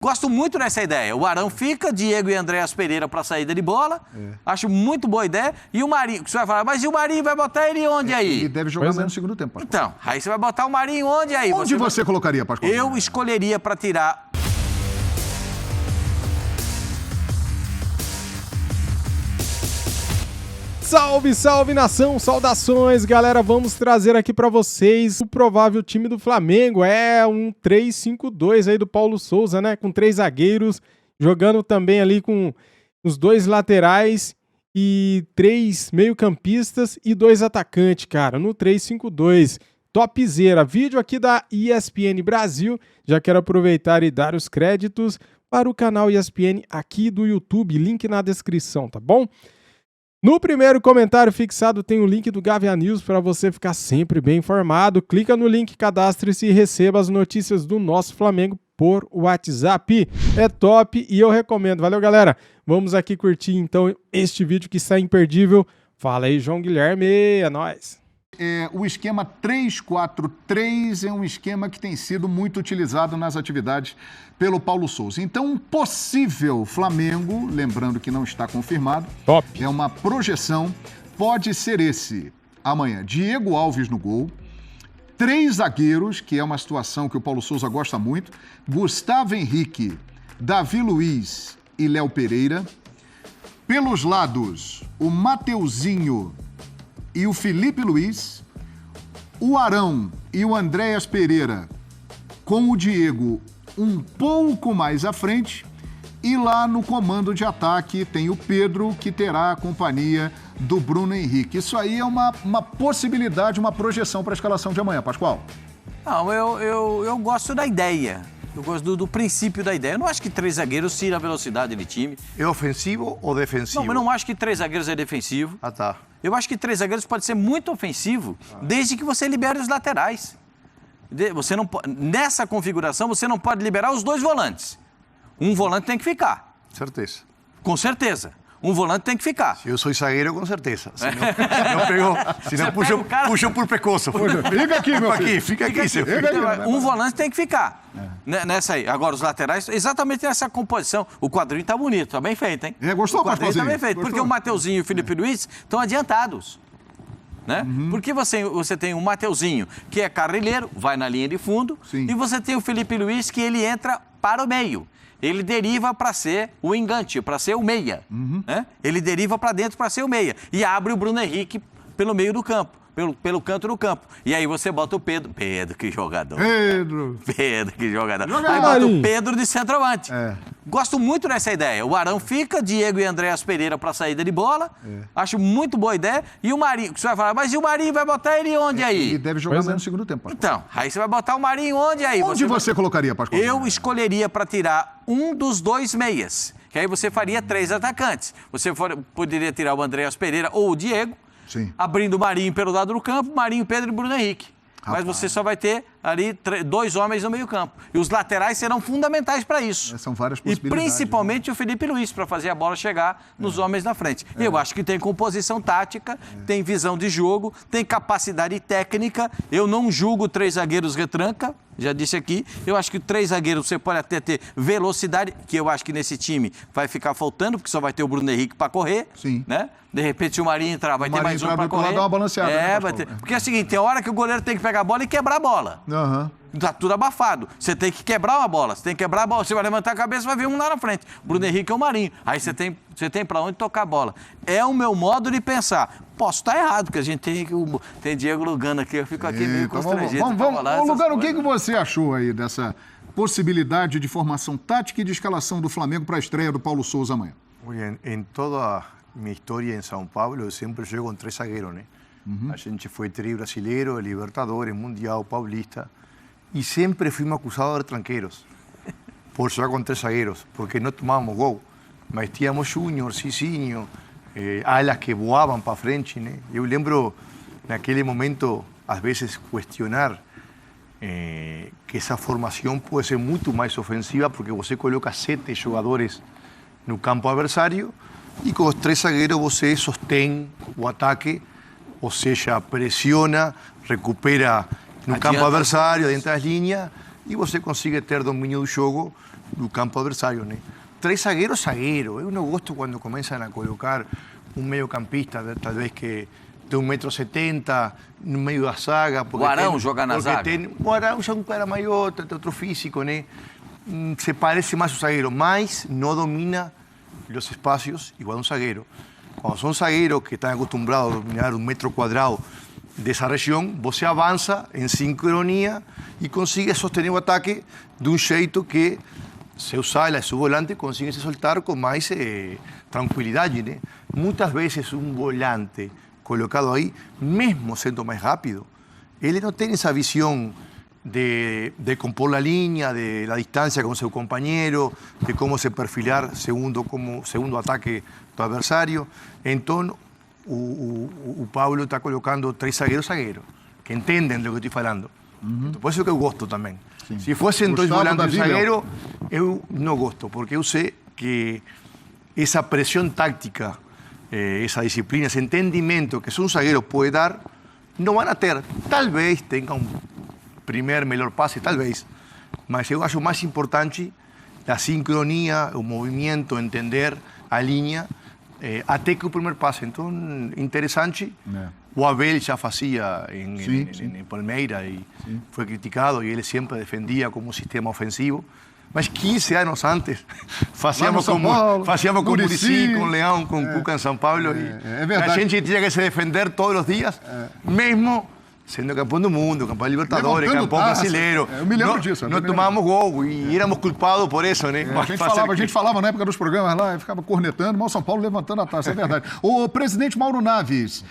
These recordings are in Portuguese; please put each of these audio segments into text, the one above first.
Gosto muito dessa ideia. O Arão fica, Diego e Andréas Pereira para saída de bola. Acho muito boa ideia. E o Marinho, você vai falar, mas e o Marinho vai botar ele onde aí? Ele deve jogar mais no segundo tempo, Pascoal. Então, aí você vai botar o Marinho onde aí? Onde você colocaria, Pascoal? Eu escolheria para tirar... Salve, salve nação, saudações galera, vamos trazer aqui pra vocês o provável time do Flamengo, um 3-5-2 aí do Paulo Souza, né, com 3 zagueiros, jogando também ali com os 2 laterais e 3 meio-campistas e 2 atacantes, cara, no 3-5-2, topzera, vídeo aqui da ESPN Brasil, já quero aproveitar e dar os créditos para o canal ESPN aqui do YouTube, link na descrição, tá bom? No primeiro comentário fixado tem o link do Gavia News para você ficar sempre bem informado. Clica no link, cadastre-se e receba as notícias do nosso Flamengo por WhatsApp. É top e eu recomendo. Valeu, galera. Vamos aqui curtir então este vídeo que está imperdível. Fala aí, João Guilherme. É nóis. O esquema 3-4-3 é um esquema que tem sido muito utilizado nas atividades pelo Paulo Souza. Então, um possível Flamengo, lembrando que não está confirmado, top. É uma projeção, pode ser esse. Amanhã, Diego Alves no gol, 3 zagueiros, que é uma situação que o Paulo Souza gosta muito, Gustavo Henrique, Davi Luiz e Léo Pereira. Pelos lados, o Mateuzinho e o Felipe Luiz, o Arão e o Andréas Pereira com o Diego um pouco mais à frente, e lá no comando de ataque tem o Pedro, que terá a companhia do Bruno Henrique. Isso aí é uma possibilidade, uma projeção para a escalação de amanhã, Pascoal. Não, eu gosto da ideia. Eu gosto do princípio da ideia. Eu não acho que 3 zagueiros tira a velocidade do time. É ofensivo ou defensivo? Não, mas não acho que 3 zagueiros é defensivo. Ah, tá. Eu acho que 3 zagueiros pode ser muito ofensivo, desde que você libere os laterais. Você não pode, nessa configuração, você não pode liberar os 2 volantes. Um volante tem que ficar. Certeza. Com certeza. Um volante tem que ficar. Se eu sou zagueiro, com certeza. Se não puxo por pescoço. Fica aqui, meu filho. Fica aqui. Um volante tem que ficar. Nessa aí. Agora, os laterais, exatamente nessa composição. O quadrinho tá bonito, tá bem feito, hein? Gostou, o quadrinho tá bem feito, Gostou? porque o Mateuzinho e o Felipe Luiz estão adiantados. Né? Porque você tem o Mateuzinho, que é carrilheiro, vai na linha de fundo, Sim. E você tem o Felipe Luiz, que ele entra para o meio. Ele deriva para ser o engante, para ser o meia. Né? Ele deriva para dentro para ser o meia. E abre o Bruno Henrique pelo meio do campo, pelo canto do campo. E aí você bota o Pedro. Pedro, que jogador. Pedro, que jogador. Aí bota o Pedro de centroavante. Gosto muito dessa ideia. O Arão fica, Diego e Andréas Pereira para saída de bola. Acho muito boa ideia. E o Marinho, você vai falar, mas e o Marinho vai botar ele onde aí? Ele deve jogar mais no segundo tempo, Pascoal. Então, aí você vai botar o Marinho onde aí? Onde você colocaria, Pascoal? Eu escolheria para tirar um dos 2 meias, que aí você faria 3 atacantes. Você poderia tirar o Andréas Pereira ou o Diego, Sim. Abrindo o Marinho pelo lado do campo, Marinho, Pedro e Bruno Henrique. Mas você só vai ter ali 2 homens no meio campo. E os laterais serão fundamentais para isso. São várias E possibilidades. principalmente o Felipe Luiz, para fazer a bola chegar nos homens na frente. Eu acho que tem composição tática, tem visão de jogo, tem capacidade técnica. Eu não julgo 3 zagueiros retranca, já disse aqui. Eu acho que 3 zagueiros você pode até ter velocidade, que eu acho que nesse time vai ficar faltando, porque só vai ter o Bruno Henrique para correr. Sim. Né? De repente, se o Marinho entrar, vai ter mais um para correr. Dar uma balanceada, né, vai ter. Porque é o seguinte, tem hora que o goleiro tem que pegar a bola e quebrar a bola. Tá tudo abafado. Você tem que quebrar uma bola. Você tem que quebrar a bola. Você vai levantar a cabeça e vai ver um lá na frente. Bruno Henrique é o Marinho. Aí você tem para onde tocar a bola. É o meu modo de pensar. Posso estar errado, porque a gente tem Diego Lugano aqui. Eu fico aqui meio constrangido. Vamos, Lugano, o que você achou aí dessa possibilidade de formação tática e de escalação do Flamengo para a estreia do Paulo Souza amanhã? Muy bien. En toda mi historia en São Paulo, eu sempre jogo com 3 zagueiros, né? A gente foi tri brasileiro, Libertadores, Mundial, Paulista, e sempre fuimos acusados de tranqueiros por jogar com 3 zagueiros, porque não tomávamos gol, mas tínhamos Júnior, Cicinho, alas que voavam para frente, né? Eu lembro, naquele momento, às vezes, questionar que essa formação pode ser muito mais ofensiva, porque você coloca 7 jogadores no campo adversário, e com os 3 zagueiros você sostém o ataque, ou seja, pressiona, recupera no campo adversário, dentro das linhas, e você consegue ter domínio do jogo campo adversário, né? 3 zagueiros. Eu não gosto quando começam a colocar um meio-campista, talvez que de 1,70 m no meio da zaga. O Arão joga na zaga. O Arão já é um cara maior, tem outro físico, né? Se parece mais ao zagueiro, mas não domina os espaços igual um zagueiro. Quando são zagueiros que estão acostumados a dominar 1 metro quadrado dessa região, você avança em sincronia e consegue sostener o ataque de um jeito que seu ala e seu volante conseguem se soltar com mais tranquilidade, né? Muitas vezes um volante colocado aí, mesmo sendo mais rápido, ele não tem essa visão de compor a linha, de la distância com seu companheiro, de como se perfilar segundo ataque do adversário. Então, o Pablo está colocando 3 zagueiros que entendem do que estou falando. Por isso que eu gosto também. Sim. Se fossem 2 volantes zagueiros, eu não gosto, porque eu sei que essa pressão tática, essa disciplina, esse entendimento que um zagueiro pode dar, não vão ter. Talvez tenha um primeiro melhor passe, talvez, mas eu acho mais importante a sincronia, o movimento, entender a linha, até que o primeiro passe. Então, interessante. O Abel já fazia em Palmeiras e foi criticado, e ele sempre defendia como um sistema ofensivo. Mas 15 anos antes, fazíamos com Muricy, com Leão, com Cuca em São Paulo. É verdade. A gente tinha que se defender todos os dias, mesmo sendo campeão do mundo, campeão de Libertadores, campeão brasileiro. Eu me lembro disso. Não tomávamos gol e éramos culpados por isso, né? A gente falava na época dos programas lá, e ficava cornetando, mas o São Paulo levantando a taça, é verdade. O presidente Mauro Naves,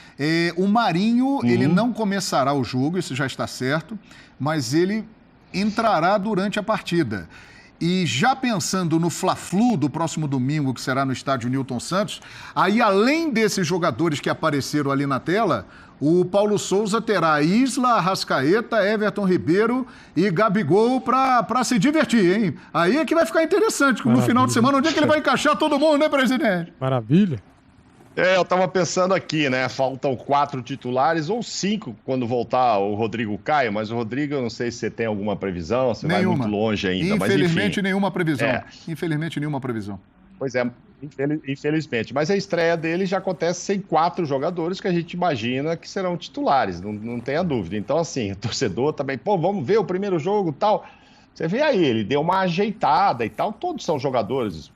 o Marinho, ele não começará o jogo, isso já está certo, mas ele entrará durante a partida. E já pensando no Fla-Flu do próximo domingo, que será no estádio Newton Santos, aí além desses jogadores que apareceram ali na tela, o Paulo Souza terá Isla, Arrascaeta, Everton Ribeiro e Gabigol para se divertir, hein? Aí é que vai ficar interessante, no final de semana, onde é que ele vai encaixar todo mundo, né, presidente? Maravilha. Eu tava pensando aqui, né? Faltam 4 titulares ou 5 quando voltar o Rodrigo Caio, mas o Rodrigo, eu não sei se você tem alguma previsão, você vai muito longe ainda. Infelizmente, nenhuma previsão. Infelizmente, nenhuma previsão. Pois é, infelizmente. Mas a estreia dele já acontece sem 4 jogadores que a gente imagina que serão titulares, não tenha dúvida. Então, assim, o torcedor também, vamos ver o primeiro jogo e tal. Você vê aí, ele deu uma ajeitada e tal. Todos são jogadores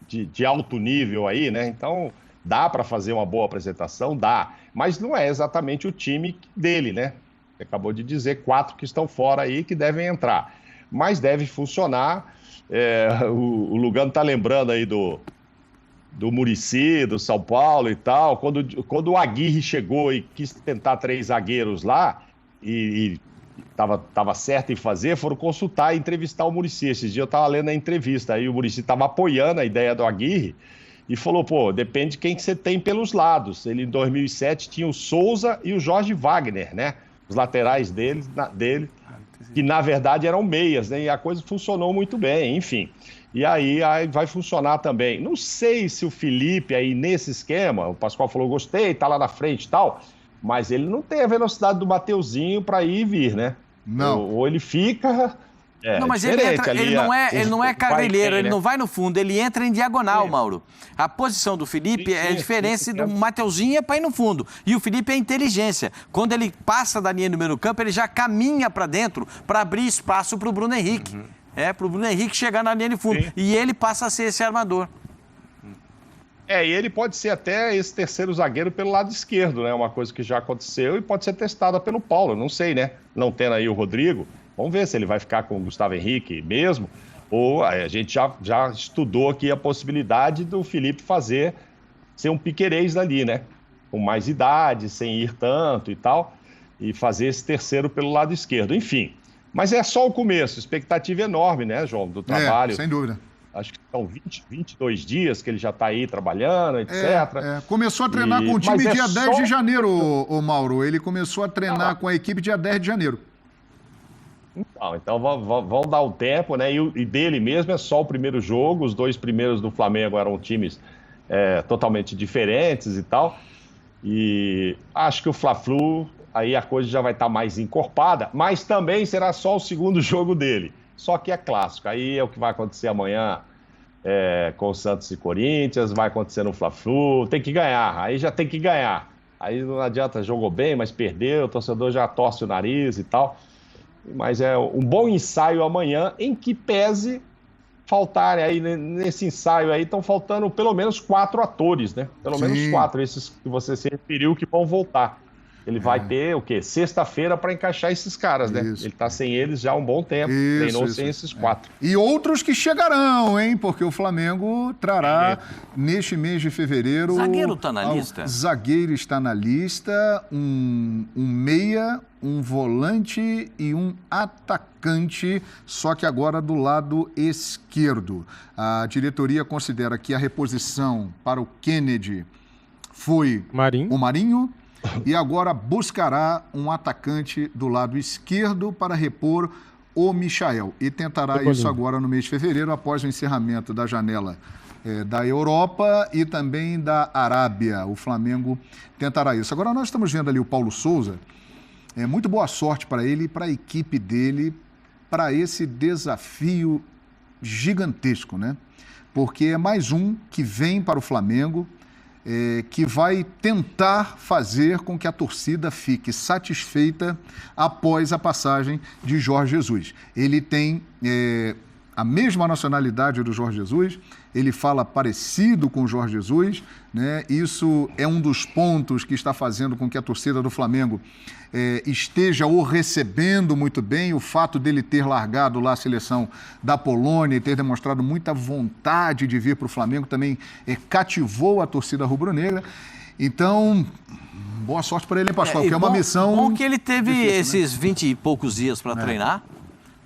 de alto nível aí, né? Então, dá para fazer uma boa apresentação? Dá. Mas não é exatamente o time dele, né? Você acabou de dizer 4 que estão fora aí que devem entrar. Mas deve funcionar. O Lugano está lembrando aí do Muricy, do São Paulo e tal. Quando o Aguirre chegou e quis tentar 3 zagueiros lá e estava certo em fazer, foram consultar e entrevistar o Muricy. Esses dias eu estava lendo a entrevista, aí o Muricy estava apoiando a ideia do Aguirre e falou, depende de quem que você tem pelos lados. Ele, em 2007, tinha o Souza e o Jorge Wagner, né? Os laterais dele, que na verdade eram meias, né? E a coisa funcionou muito bem, enfim. E aí vai funcionar também. Não sei se o Felipe aí nesse esquema, o Pascoal falou, gostei, tá lá na frente e tal, mas ele não tem a velocidade do Mateuzinho para ir e vir, né? Não. Ou ele fica... não, mas ele não é carrilheiro, ele não vai no fundo, ele entra em diagonal, Mauro. A posição do Felipe é diferente do Mateuzinho para ir no fundo. E o Felipe é inteligência. Quando ele passa da linha do meio do campo, ele já caminha para dentro para abrir espaço para o Bruno Henrique. Para o Bruno Henrique chegar na linha de fundo. Sim. E ele passa a ser esse armador. E ele pode ser até esse terceiro zagueiro pelo lado esquerdo, né? Uma coisa que já aconteceu e pode ser testada pelo Paulo, não sei, né? Não tendo aí o Rodrigo. Vamos ver se ele vai ficar com o Gustavo Henrique mesmo, ou a gente já estudou aqui a possibilidade do Felipe ser um Piquerez ali, né? Com mais idade, sem ir tanto e tal, e fazer esse terceiro pelo lado esquerdo. Enfim, mas é só o começo, expectativa enorme, né, João, do trabalho. Sem dúvida. Acho que são 22 dias que ele já está aí trabalhando, etc. Começou a treinar com o time dia 10 de janeiro, o Mauro. Ele começou a treinar com a equipe dia 10 de janeiro. Então vão dar um tempo, né? E dele mesmo é só o primeiro jogo. Os 2 primeiros do Flamengo eram times totalmente diferentes e tal. E acho que o Fla-Flu, aí a coisa já vai estar mais encorpada, mas também será só o segundo jogo dele. só que é clássico. Aí é o que vai acontecer amanhã com o Santos e Corinthians, vai acontecer no Fla-Flu, tem que ganhar, aí já tem que ganhar. Aí não adianta, jogou bem, mas perdeu, o torcedor já torce o nariz e tal. Mas é um bom ensaio amanhã, em que pese faltarem aí, nesse ensaio aí, estão faltando pelo menos 4 atores, né? Pelo menos 4, esses que você se referiu, que vão voltar. Ele vai ter o quê? Sexta-feira para encaixar esses caras, né? Isso. Ele tá sem eles já há um bom tempo, treinou sem esses 4. E outros que chegarão, hein? Porque o Flamengo trará, neste mês de fevereiro... Zagueiro tá na lista? Zagueiro está na lista, um meia, um volante e um atacante, só que agora do lado esquerdo. A diretoria considera que a reposição para o Kennedy foi o Marinho, e agora buscará um atacante do lado esquerdo para repor o Michael. E tentará isso agora no mês de fevereiro, após o encerramento da janela da Europa e também da Arábia. O Flamengo tentará isso. Agora nós estamos vendo ali o Paulo Souza. Muito boa sorte para ele e para a equipe dele, para esse desafio gigantesco, né? Porque é mais um que vem para o Flamengo, que vai tentar fazer com que a torcida fique satisfeita após a passagem de Jorge Jesus. Ele tem a mesma nacionalidade do Jorge Jesus, ele fala parecido com o Jorge Jesus, né? Isso é um dos pontos que está fazendo com que a torcida do Flamengo esteja o recebendo muito bem. O fato dele ter largado lá a seleção da Polônia e ter demonstrado muita vontade de vir para o Flamengo também cativou a torcida rubro-negra. Então, boa sorte para ele, hein, Pascoal, que é uma missão... Bom que ele teve difícil, esses 20 e poucos dias para treinar,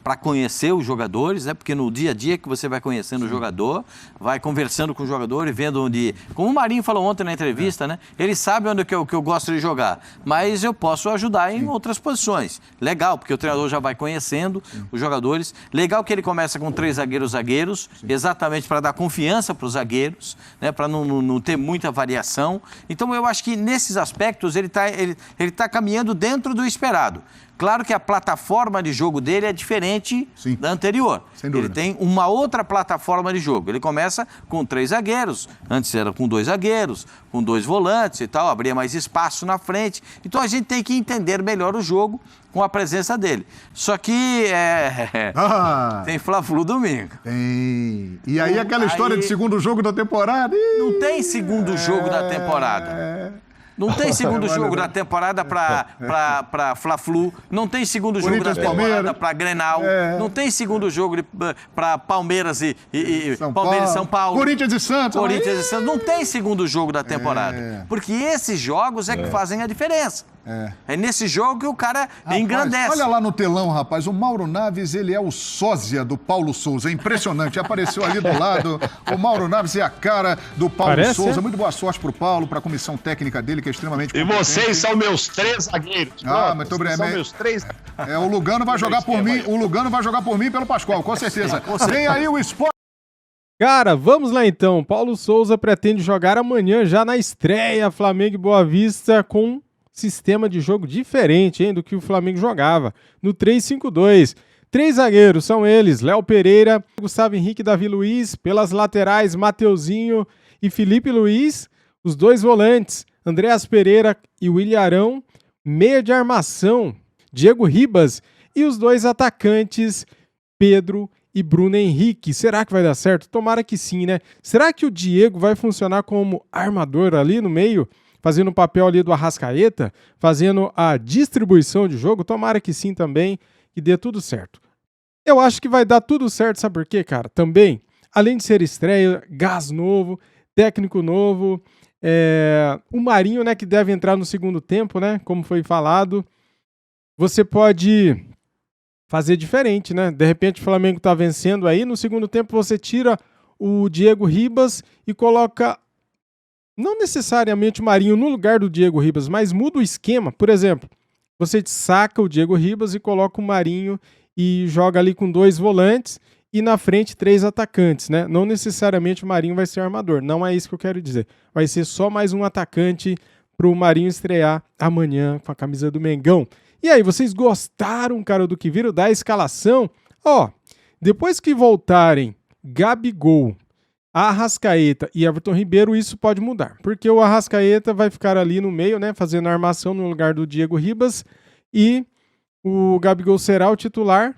para conhecer os jogadores, né? Porque no dia a dia que você vai conhecendo o jogador, vai conversando com o jogador e vendo onde... Como o Marinho falou ontem na entrevista, né? Ele sabe onde que eu gosto de jogar, mas eu posso ajudar em outras posições. Legal, porque o treinador já vai conhecendo os jogadores. Legal que ele começa com 3 zagueiros, exatamente para dar confiança para os zagueiros, né? Para não ter muita variação. Então eu acho que nesses aspectos ele tá caminhando dentro do esperado. Claro que a plataforma de jogo dele é diferente da anterior. Sem dúvida. Ele tem uma outra plataforma de jogo. Ele começa com 3 zagueiros, antes era com 2 zagueiros, com 2 volantes e tal, abria mais espaço na frente. Então a gente tem que entender melhor o jogo com a presença dele. Só que tem Fla-Flu domingo. Tem. E aí aquela história de segundo jogo da temporada? Não tem segundo jogo da temporada. Não tem segundo jogo da temporada para Fla-Flu, não tem segundo jogo da temporada para Grenal, não tem segundo jogo para Palmeiras e São Paulo. Corinthians e Santos. Não tem segundo jogo da temporada, porque esses jogos que fazem a diferença. É nesse jogo que o cara engrandece. Olha lá no telão, rapaz, o Mauro Naves, ele é o sósia do Paulo Souza, é impressionante, apareceu ali do lado, o Mauro Naves é a cara do Paulo Souza. Muito boa sorte pro Paulo, pra comissão técnica dele, que é extremamente competente. E vocês são meus 3 zagueiros. Muito bem. São meus 3. O Lugano vai jogar por mim, e pelo Pascoal, com certeza. Vem aí o esporte. Cara, vamos lá então. Paulo Souza pretende jogar amanhã já na estreia Flamengo e Boa Vista com sistema de jogo diferente, do que o Flamengo jogava, no 3-5-2. 3 zagueiros são eles, Léo Pereira, Gustavo Henrique e Davi Luiz, pelas laterais, Mateuzinho e Felipe Luiz, os 2 volantes, Andreas Pereira e William Arão, meia de armação, Diego Ribas, e os 2 atacantes, Pedro e Bruno Henrique. Será que vai dar certo? Tomara que sim, né? Será que o Diego vai funcionar como armador ali no meio? Fazendo o papel ali do Arrascaeta, fazendo a distribuição de jogo? Tomara que sim também, que dê tudo certo. Eu acho que vai dar tudo certo, sabe por quê, cara? Também, além de ser estreia, gás novo, técnico novo, o Marinho, né, que deve entrar no segundo tempo, né, como foi falado. Você pode fazer diferente, né? De repente o Flamengo tá vencendo aí, no segundo tempo você tira o Diego Ribas e coloca... Não necessariamente o Marinho no lugar do Diego Ribas, mas muda o esquema. Por exemplo, você saca o Diego Ribas e coloca o Marinho e joga ali com 2 volantes e na frente 3 atacantes, né? Não necessariamente o Marinho vai ser armador, não é isso que eu quero dizer. Vai ser só mais um atacante para o Marinho estrear amanhã com a camisa do Mengão. E aí, vocês gostaram, cara, do que viram da escalação? Depois que voltarem Gabigol, Arrascaeta e Everton Ribeiro, isso pode mudar. Porque o Arrascaeta vai ficar ali no meio, né? Fazendo a armação no lugar do Diego Ribas. E o Gabigol será o titular.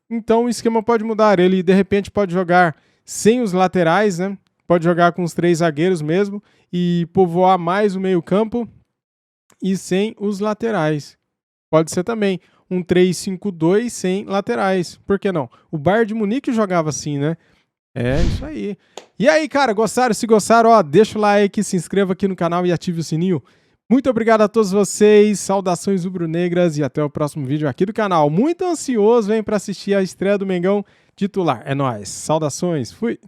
Então o esquema pode mudar. Ele, de repente, pode jogar sem os laterais, né? Pode jogar com os 3 zagueiros mesmo. E povoar mais o meio-campo. E sem os laterais. Pode ser também um 3-5-2 sem laterais. Por que não? O Bayern de Munique jogava assim, né? É isso aí. E aí, cara, gostaram? Se gostaram, ó, deixa o like, se inscreva aqui no canal e ative o sininho. Muito obrigado a todos vocês, saudações rubro-negras e até o próximo vídeo aqui do canal. Muito ansioso, hein, para assistir a estreia do Mengão titular. É nóis. Saudações, fui!